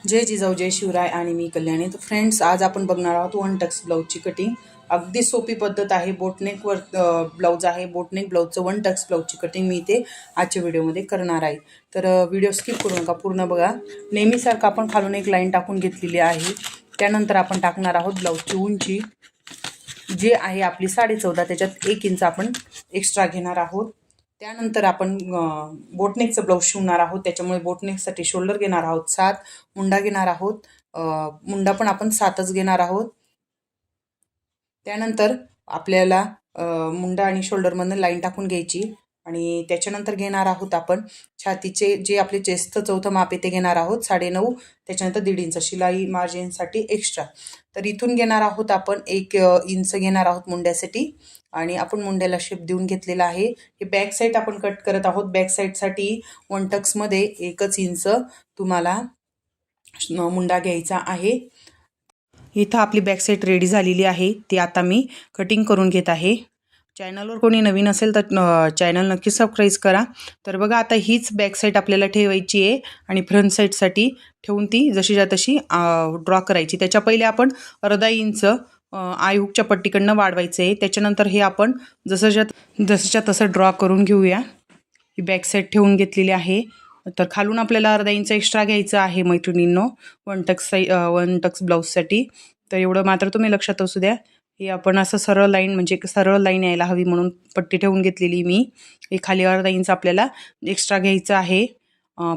जय जिजाऊ जय शिवराय आणि मी कल्याणी। तर फ्रेंड्स, आज आपण बघणार आहोत वन टक्स ब्लाऊजची कटिंग। अगदी सोपी पद्धत आहे। बोटनेकवर ब्लाऊज आहे। बोटनेक ब्लाऊजचं वन टक्स ब्लाऊजची कटिंग मी इथे आजच्या व्हिडिओमध्ये करणार आहे। तर व्हिडिओ स्किप करू नका, पूर्ण बघा। नेहमीसारखं आपण खालून एक लाईन टाकून घेतलेली आहे। त्यानंतर आपण टाकणार आहोत ब्लाऊजची उंची जी आहे आपली 14.5, त्याच्यात 1 इंच आपण एक्स्ट्रा घेणार आहोत। त्यानंतर आपण बोटनेकचं ब्लाऊज शिवणार आहोत, त्याच्यामुळे बोटनेकसाठी शोल्डर घेणार आहोत 7, मुंडा घेणार आहोत, मुंडा पण आपण 7च घेणार आहोत। त्यानंतर आपल्याला मुंडा आणि शोल्डरमधून लाईन टाकून घ्यायची आणि त्याच्यानंतर घेणार आहोत आपण छातीचे जे आपले चेस्टचं चौथं माप आहे ते घेणार आहोत 9.5, त्याच्यानंतर 1.5 इंच शिलाई मार्जिनसाठी एक्स्ट्रा। तर इथून घेणार आहोत आपण 1 इंच घेणार आहोत मुंड्यासाठी आणि आपण मुंड्याला शेप देऊन घेतलेला आहे। हे बॅक साईड आपण कट करत आहोत। बॅक साईडसाठी वन टक्समध्ये 1 इंच तुम्हाला मुंडा घ्यायचा आहे। इथं आपली बॅक साईड रेडी झालेली आहे, ती आता मी कटिंग करून घेत आहे। चॅनलवर कोणी नवीन असेल तर चॅनल नक्की सबस्क्राईब करा। तर बघा, आता हीच बॅक साईड आपल्याला ठेवायची आहे आणि फ्रंट साईडसाठी ठेवून ती जशीच्या तशी ड्रॉ करायची। त्याच्या पहिले आपण अर्धा इंच आय हुकच्या पट्टीकडनं वाढवायचं आहे। त्याच्यानंतर हे आपण जसंच्या तसं ड्रॉ करून घेऊया। ही बॅक साईड ठेवून घेतलेली आहे। तर खालून आपल्याला अर्धा इंच एक्स्ट्रा घ्यायचं आहे मैत्रिणींनो, वन टक्स ब्लाऊजसाठी। तर एवढं मात्र तुम्ही लक्षात असू द्या। हे आपण असं सरळ लाईन, म्हणजे सरळ लाईन यायला हवी म्हणून पट्टी ठेवून घेतलेली मी। हे खाली अर्धा इंच आपल्याला एक्स्ट्रा घ्यायचं आहे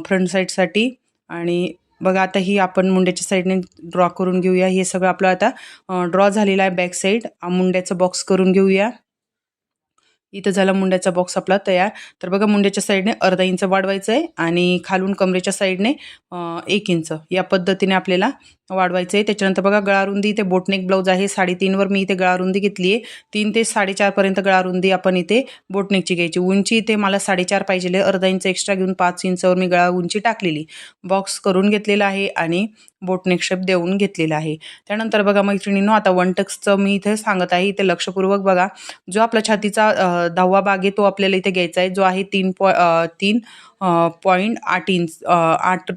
फ्रंट साईडसाठी। आणि बघा, आता ही आपण मुंड्याच्या साईडने ड्रॉ करून घेऊया। हे सगळं आपलं आता ड्रॉ झालेलं आहे। बॅक साईड मुंड्याचं बॉक्स करून घेऊया। इथं झाला मुंड्याचा बॉक्स आपला तयार। तर बघा, मुंड्याच्या साईडने अर्धा इंच वाढवायचं आहे आणि खालून कमरेच्या साईडने 1 इंच या पद्धतीने आपल्याला वाढवायचं आहे। त्याच्यानंतर बघा, गळारुंदी इथे बोटनेक ब्लाऊज आहे 3.5 मी इथे गळारुंदी घेतली आहे। 3 ते 4.5 पर्यंत गळारुंदी आपण इथे बोटनेकची घ्यायची। उंची इथे मला 4.5 पाहिजे, अर्धा इंच एक्स्ट्रा घेऊन 5 इंचावर मी गळा उंची टाकलेली। बॉक्स करून घेतलेला आहे आणि बोटनेक शेप देऊन घेतलेला आहे। त्यानंतर बघा मैत्रिणींनो, आता वन टक्सचं मी इथे सांगत आहे, इथे लक्षपूर्वक बघा। जो आपला छातीचा 10वा भाग आहे तो आपल्याला इथे घ्यायचा आहे, जो आहे 3.8 इंच 8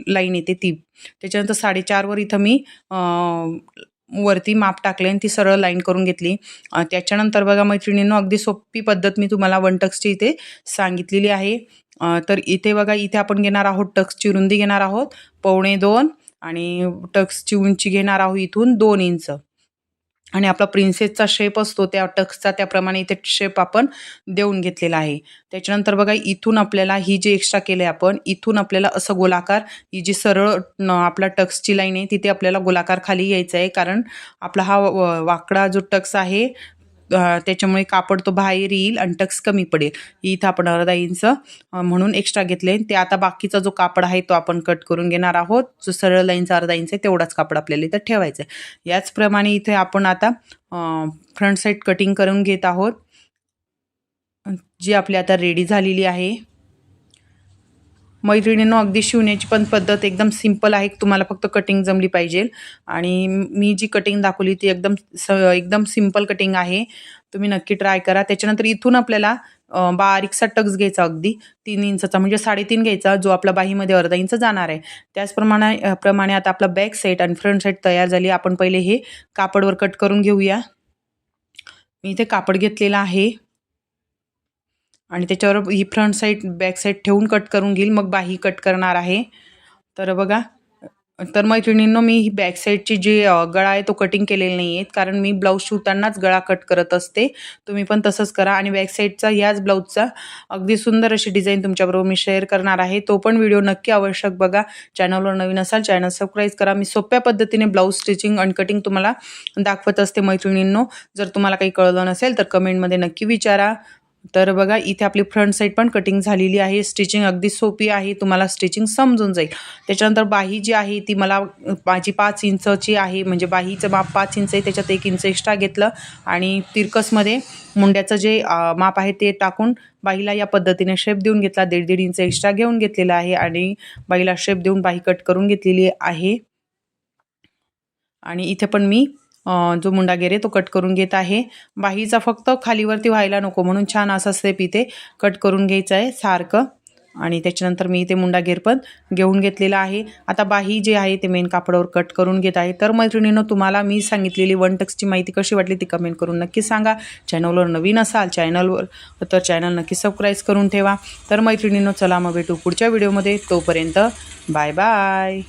लाईन येते ती। त्याच्यानंतर 4.5 वर इथं मी वरती माप टाकले आणि ती सरळ लाईन करून घेतली। त्याच्यानंतर बघा मैत्रिणींनो, अगदी सोपी पद्धत मी तुम्हाला वन टक्सची इथे सांगितलेली आहे। तर इथे बघा, इथे आपण घेणार आहोत टक्सची रुंदी घेणार आहोत 1.25 आणि टक्सची उंची घेणार आहोत इथून 2 इंच। आणि आपला प्रिन्सेसचा शेप असतो त्या टक्सचा, त्याप्रमाणे इथे शेप आपण देऊन घेतलेला आहे। त्याच्यानंतर बघा, इथून आपल्याला ही जी एक्स्ट्रा केलं आहे आपण, इथून आपल्याला असं गोलाकार, ही जी सरळ आपला टक्सची लाईन आहे तिथे आपल्याला गोलाकार खाली यायचा आहे, कारण आपला हा वाकडा जो टक्स आहे त्याच्यामुळे कापड तो बाहेर येईल आणि टक्स कमी पडेल। इथं आपण अर्धा इंच म्हणून एक्स्ट्रा घेतले। ते आता बाकीचा जो कापड आहे तो आपण कट करून घेणार आहोत। जो सरळ लाईनचा अर्धा इंच आहे तेवढाच कापड आपल्याला इथं ठेवायचं आहे। याचप्रमाणे इथे आपण आता फ्रंट साईड कटिंग करून घेत आहोत, जी आपली आता रेडी झालेली आहे। मैत्रिणींनो, अगदी शिवण्याची पण पद्धत एकदम सिंपल आहे, तुम्हाला फक्त कटिंग जमली पाहिजे। आणि मी जी कटिंग दाखवली ती एकदम सिंपल कटिंग आहे, तुम्ही नक्की ट्राय करा। त्याच्यानंतर इथून आपल्याला बारीकसा टक्स घ्यायचा, अगदी 3 इंचचा, म्हणजे 3.5 घ्यायचा, जो आपला बाहीमध्ये अर्धा इंच जाणार आहे। त्याचप्रमाणे आता आपला बॅक साईड आणि फ्रंट साईड तयार झाली। आपण पहिले हे कापडवर कट करून घेऊया। मी इथे कापड घेतलेला आहे आणि त्याच्यावर ही फ्रंट साईड बॅक साईड ठेवून कट करून घेईल, मग बाही कट करणार आहे। तर बघा, तर मैत्रिणींनो, मी ही बॅक साईडची जी गळा आहे तो कटिंग केलेला नाही आहे, कारण मी ब्लाऊज शिवतानाच गळा कट करत असते। तुम्ही पण तसंच करा। आणि बॅक साईडचा ह्याच ब्लाऊजचा अगदी सुंदर अशी डिझाईन तुमच्याबरोबर मी शेअर करणार आहे, तो पण व्हिडिओ नक्की आवश्यक बघा। चॅनलवर नवीन असाल चॅनल सबस्क्राईब करा। मी सोप्या पद्धतीने ब्लाऊज स्टिचिंग आणि कटिंग तुम्हाला दाखवत असते मैत्रिणींनो। जर तुम्हाला काही कळलं नसेल तर कमेंटमध्ये नक्की विचारा। तर बघा, इथे आपली फ्रंट साईड पण कटिंग झालेली आहे। स्टिचिंग अगदी सोपी आहे, तुम्हाला स्टिचिंग समजून जाईल। त्याच्यानंतर बाही जी आहे ती माझी 5 इंचची आहे, म्हणजे बाहीचं माप 5 इंच आहे, त्याच्यात 1 इंच एक्स्ट्रा घेतलं आणि तिरकसमध्ये मुंड्याचं जे माप आहे ते टाकून बाहीला या पद्धतीने शेप देऊन घेतला। 1.5 इंच एक्स्ट्रा घेऊन घेतलेला आहे आणि बाहीला शेप देऊन बाही कट करून घेतलेली आहे। आणि इथे पण मी जो मुंडा घेर आहे तो कट करून घेत आहे। बाहीचा फक्त खालीवरती व्हायला नको म्हणून छान असा शेप इथे कट करून घ्यायचा आहे सारखं। आणि त्याच्यानंतर मी ते मुंडा घेर पण घेऊन घेतलेला आहे. आता बाही जे आहे ते मेन कापडावर कट करून घेत आहे. तर मैत्रिणींनो, तुम्हाला मी सांगितलेली वन टक्सची माहिती कशी वाटली ती कमेंट करून नक्की सांगा. चॅनलवर नवीन असाल तर चॅनल नक्की सबस्क्राईब करून ठेवा. तर मैत्रिणींनो, चला मग भेटू पुढच्या व्हिडिओमध्ये. तोपर्यंत बाय बाय.